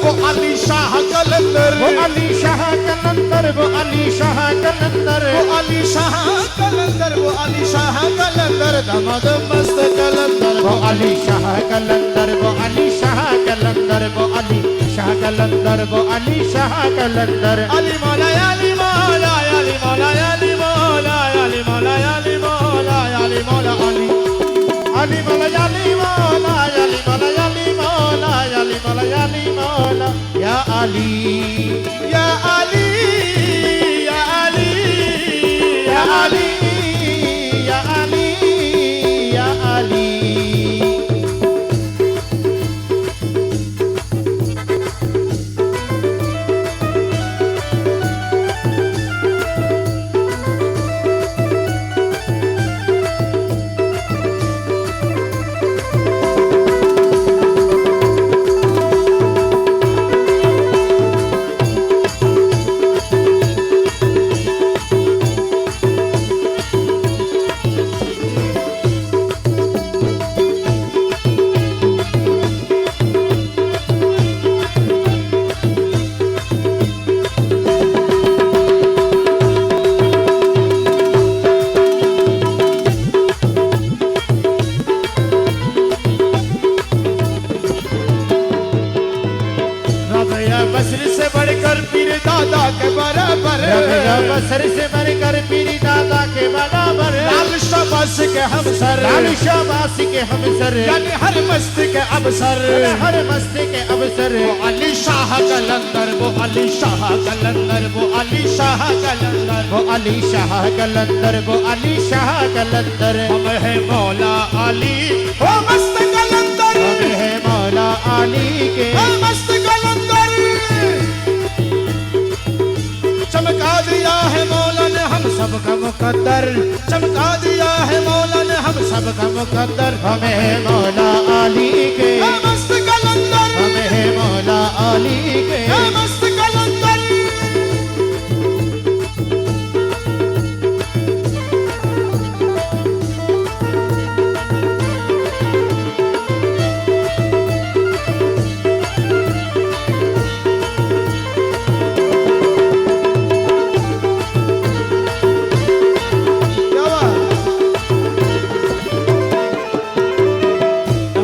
वो अली शाह कलंदर, वो अली शाह कलंदर, वो अली शाह कलंदर, वो अली शाह कलंदर, वो अली शाह कलंदर, दमद मस्त कलंदर, वो अली शाह कलंदर, वो अली शाह कलंदर, वो अली शाह कलंदर, वो अली शाह कलंदर। अली मौला अली मौला अली मौला अली मौला अली मौला अली मौला अली मौला अली अली मौला अली मौला अली मौला अली मौला अली मौला अली मौला या अली या अली या अली या अली या अली या अली। बसर से बढ़कर पीर दादा के बराबर, बसर से बढ़कर पीर दादा के बराबर, लाल शाबाश के हम सर, लाल शाबाश के हम सर, यानी हर मस्त के अवसर, हर मस्त के अवसर। वो अली शाह कलंदर, वो अली शाह कलंदर, वो अली शाह कलंदर, वो अली शाह कलंदर, वो अली शाह कलंदर। हम है मौला अली वो मस्त कलंदर, हम है मौला अली के मस्त कलंदर। चमका दिया है मौला ने हम सबका मुकद्दर, चमका दिया है मौला ने हम सबका मुकद्दर। हमें है मौला अली के मस्त कलंदर, हमें है मौला अली के मस्त कलंदर।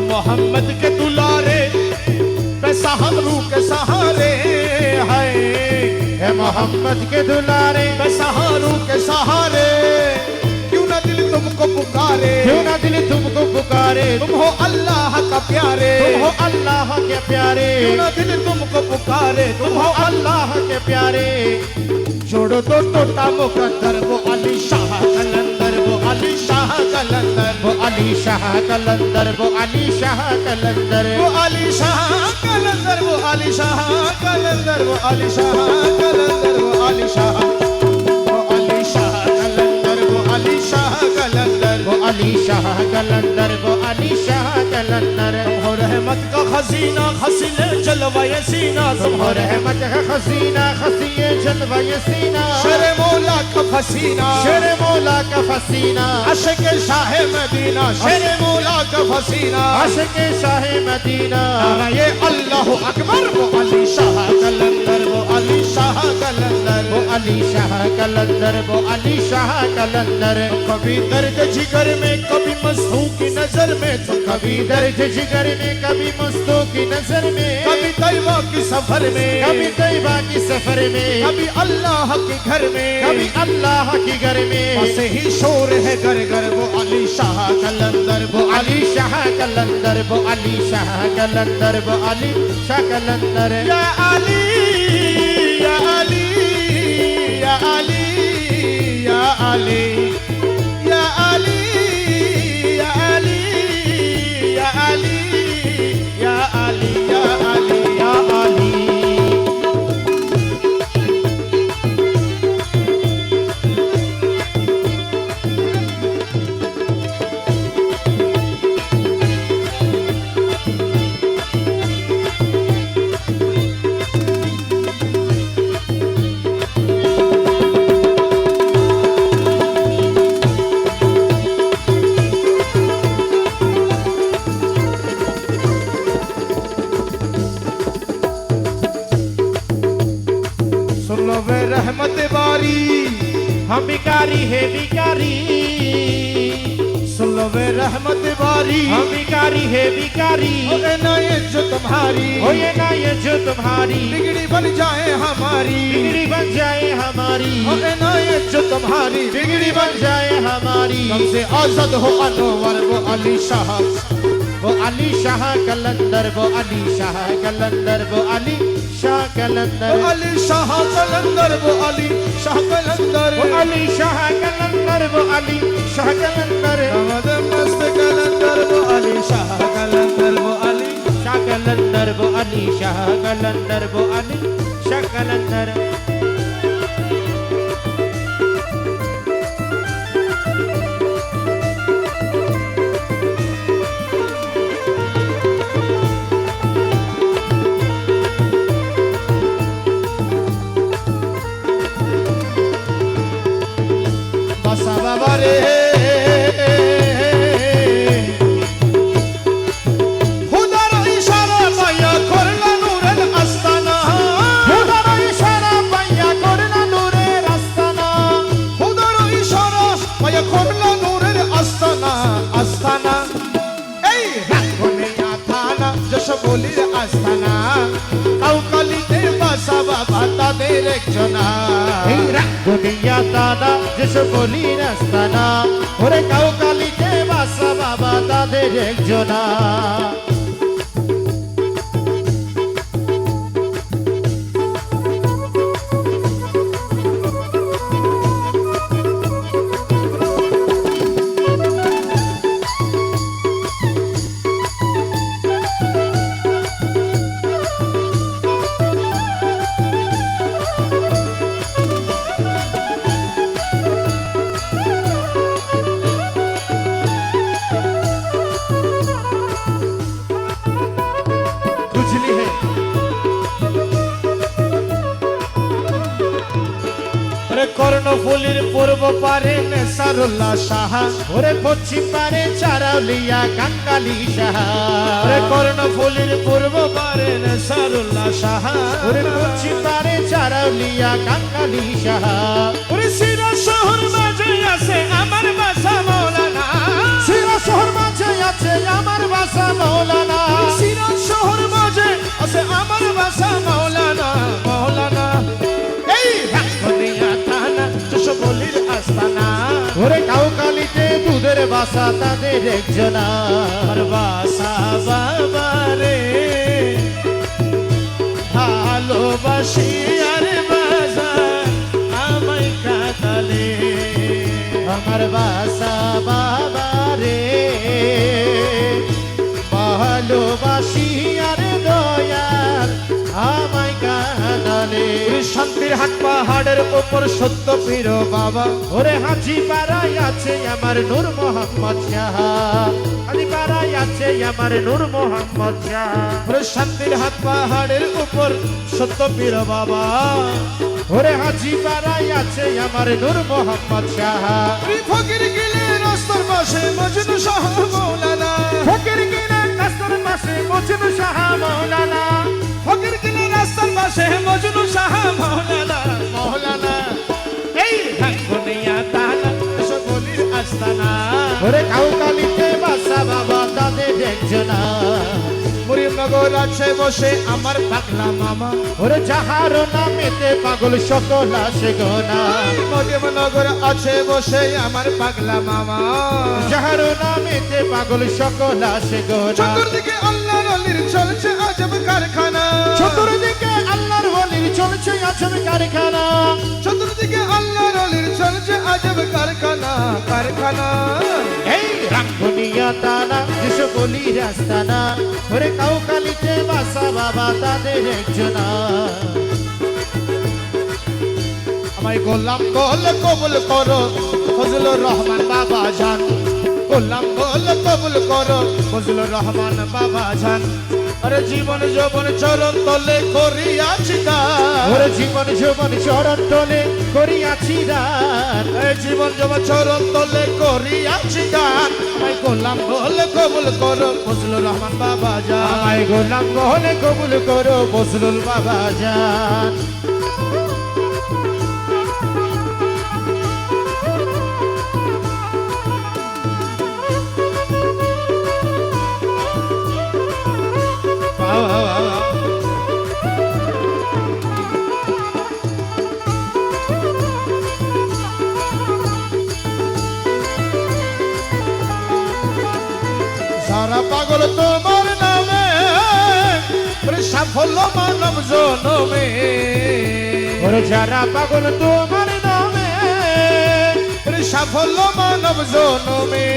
मोहम्मद के दुलारे पैसा हम रू के सहारे है, मोहम्मद के दुलारे पैसा रू के सहारे। क्यों ना दिल तुमको पुकारे, क्यों ना दिल तुमको पुकारे, तुम हो अल्लाह का प्यारे, तुम हो अल्लाह के प्यारे। क्यों ना दिल तुमको पुकारे, तुम हो अल्लाह के प्यारे। जोड़ो तो टोटा मुकद्दर, वो अली शाह कलंदर, वो अली शाह कलंदर, वो अली शाह कलंदर, वो अली शाह कलंदर, वो अली शाह कलंदर, वो अली शाह कलंदर, वो अली शाह कलंदर, वो अली शाह, वो अली शाह कलंदर, वो अली शाह कलंदर, वो अली शाह कलंदर, वो अली शाह कलंदर। हो रहमत का खजीना खसीले जलवाए सीना, तुम हो रहमत का खजीना खसीए जलवाए सीना, शेर मौला का फसीना, शेर मौला का फसीना, अशक शाह मदीना, शेर मौला का फसीना, अशक शाह मदीना। ये अल्लाह अकबर, वो अली शाह कलंदर, वो अली शाह कलंदर, वो अली शाह कलंदर, वो अली शाह कलंदर। कभी दर्द जिगर में, कभी मस्तों की नजर में, तो कभी दर्द जिगर में, कभी मस्तों की नजर में, कभी तैबा की सफर में, कभी तैबा की सफर में, कभी अल्लाह के घर में, कभी अल्लाह के घर में। बस ही शोर है घर घर, वो अली शाह कलंदर, वो अली शाह कलंदर, वो अली शाह कलंदर, वो अली शाह कलंदर। या अली या अली या अली या अली या अली या अली या अली या अली या अली या अली। सुन लो वे रहमत बारी हम भिखारी है भिखारी सुन लो वे रहमत बारी हम भिखारी है भिखारी हो ना ये जो तुम्हारी हो ये ना ये जो तुम्हारी बिगड़ी बन जाए हमारी बिगड़ी बन जाए हमारी हो ना ये जो तुम्हारी बिगड़ी बन जाए हमारी कम से आजाद हो अनवर वो अली शाह वो अली शाह कलंदर वो अली शाह कलंदर वो अली शाह कलंदर वो अली शाह कलंदर वो अली शाह कलंदर वो अली शाह कलंदर वो अली शाह कलंदर नमद मस्त कलंदर वो अली शाह कलंदर वो अली शाह कलंदर वो अली शाह कलंदर वो अली शाह कलंदर बसा बाबा रे खुदार इशारा पाया करला नूरल आस्ताना खुदार इशारा पाया करला नूरेर आस्ताना खुदार इशारा पाया करला नूरल आस्ताना आस्ताना এই রাখনিয়া থানা যশোবলীর আস্তানা কাউকালিতে বাসা বাবা তাদের একজনা এই রাখনিয়া দাদা যেসব বলি রাস্তানা ওরে কাউকালিতে বাসা বাবা তাদের একজনা বুঝলি হে রে কর্ণফুলির পূর্ব পারে নেসারুল্লাহ সাহা ওরে পশ্চিম পারে চারাউলিয়া কাঙ্গালি সাহা রে কর্ণফুলির পূর্ব পারে নেসারুল্লাহ সাহা ওরে পশ্চিম পারে চারাউলিয়া কাঙ্গালি সাহা ওরে সিরা শহর মাঝে আছে আমার বাসা মৌলানা সিরা শহর মাঝে আছে আমার বাসা মৌলানা সিরা শহর মাঝে আছে আমার বাসা মৌলানা মৌলানা এই রাখনিয়া থানা যশোবলীর আস্তানা ওরে কাউকালিতে দুধের বাসা তাদের একজনা আমার বাসা বাবা রে ভালোবাসি আর বাজার আমায় কাতালে আমার বাসা বাবা রে ভালোবাসি আর দয়াল আমায় কাঁদালে শান্তির হাট পাহাড়ের ওপর সত্য পীর বাবা ওরে হাজি পাড়ায় আছে আমার নূর মোহাম্মদ শাহ হাজি পাড়ায় আছে আমার নূর মোহাম্মদ শাহ ওরে শান্তির হাট পাহাড়ের উপর সত্য পীর বাবা ওরে হাজি পাড়ায় আছে আমার নূর মোহাম্মদ শাহ ওরে ফকির গেলে রাস্তার পাশে মজনু শাহ মৌলানা ফকির কিনা কাস্তর পাশে মজনু শাহ মৌলানা ফকির গেলে রাস্তার পাশে মজনু শাহ মৌলানা মৌলানা এই রাখনিয়া থানা যশোবলীর আস্তানা ওরে কাউকালিতে বাসা বাবা তাদের একজনা মুরিমনগর আছে বসে আমার পাগলা মামা ওরে যাহার নামেতে পাগল সকল আসে গোনা মুরিমনগর আছে বসে আমার পাগলা মামা যাহার নামেতে পাগল সকল আসে গোনা চতুর্দিকে আল্লাহর অলির চলছে আজব কারখানা চতুর্দিকে আল্লাহর ওলির চলছে আজব কারখানা চতুর্দিকে আল্লাহর অলির চলছে আজব কারখানা কারখানা এই রাঙ্গুনিয়া তানা যেসব বলি রাস্তানা ওরে কাউকালিতে বাসা বাবা তাদের একজনা আমায় গোলাম বল কবুল করো ফজলুর রহমান বাবা জান গোলাম বল কবুল করো ফজলুর রহমান বাবা জান আরে জীবন যৌবন চরণ তলে করিয়াছি দান ওরে জীবন যৌবন চরণ তলে করিয়াছি দান এই জীবন যৌবন চরণ তলে করিয়াছি দান আমায় গোলাম বল কবুল করো ফজলুর রহমান বাবা জান আমায় গোলাম বলে কবুল করো বসরুল বাবা জান সাফল্য মানব জনমে ওরে যারা পাগল তোমার নামে ওরে সাফল্য মানব জনমে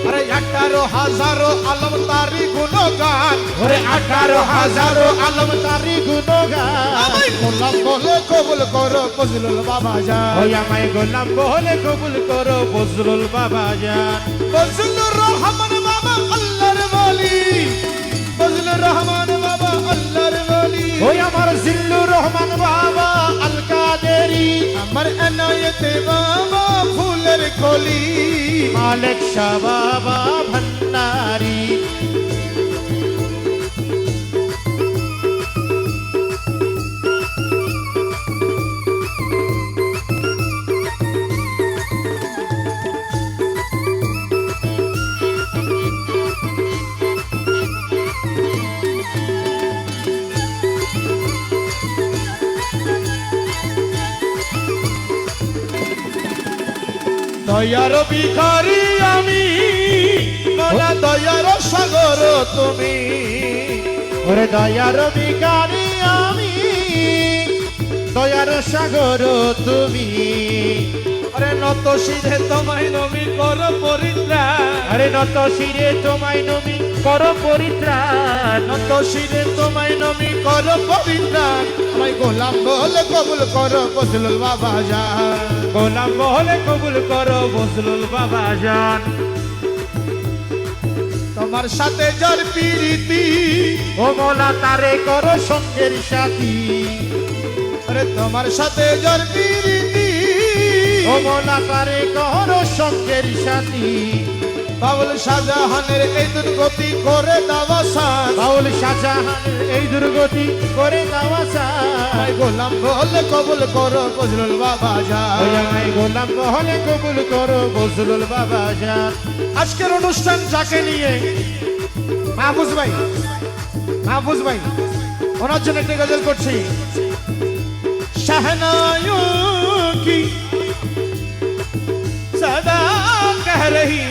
আরে 18,000 আলম তারি গুণগান ওরে 18,000 আলম তারি গুণগান আমায় গোলাম বলে কবুল করো ফজলুল বাবা জান ওই আমায় গোলাম বলে কবুল করো ফজলুল বাবা জান ফজলুর রহমান বাবা আল্লাহর ওলি ফজলুর রহমান বাবা আল্লাহর ওলি ওই আমার জিল্লুর রহমান বাবা আল কাদেরি আমার এনায়েতে বাবা ফুলের কলি মালিক শাহ বাবা ভন্ডারি দয়ার ভিখারি আমি মোলা দয়ার সাগর তুমি ওরে দয়ার ভিখারি আমি দয়ার সাগর তুমি আরে নত সিধে তোমায় নমি কর পরিত্রাণ আরে নত শিরে তোমায় নমি কর পরিত্রাণ নত সিধে তোমায় নমি কর পরিত্রাণ আমায় গোলাম বলে কবুল করো ফজলুল বাবা জান গোলাম বলে কবুল করো ফজলুল বাবা জান তোমার সাথে যার প্রীতি ও মোলা তারে করো সঙ্গের সাথী আরে তোমার সাথে যার প্রীতি ও মোলা তারে করো সঙ্গের সাথী বাবুল শাহজাহানের এই দুর্গতি করে দেওয়া সান বাউল শাহজাহানের এই দুর্গতি করে দেওয়া চায় আমায় গোলাম বলে কবুল করো ফজলুল বাবা ওই জান আমায় গোলাম বলে কবুল করো ফজলুল বাবা জান আজকের অনুষ্ঠান যাকে নিয়ে মাহফুজ ভাই ওনার জন্য একটা গজল করছি শাহনায়ো কি সদা কহ রহি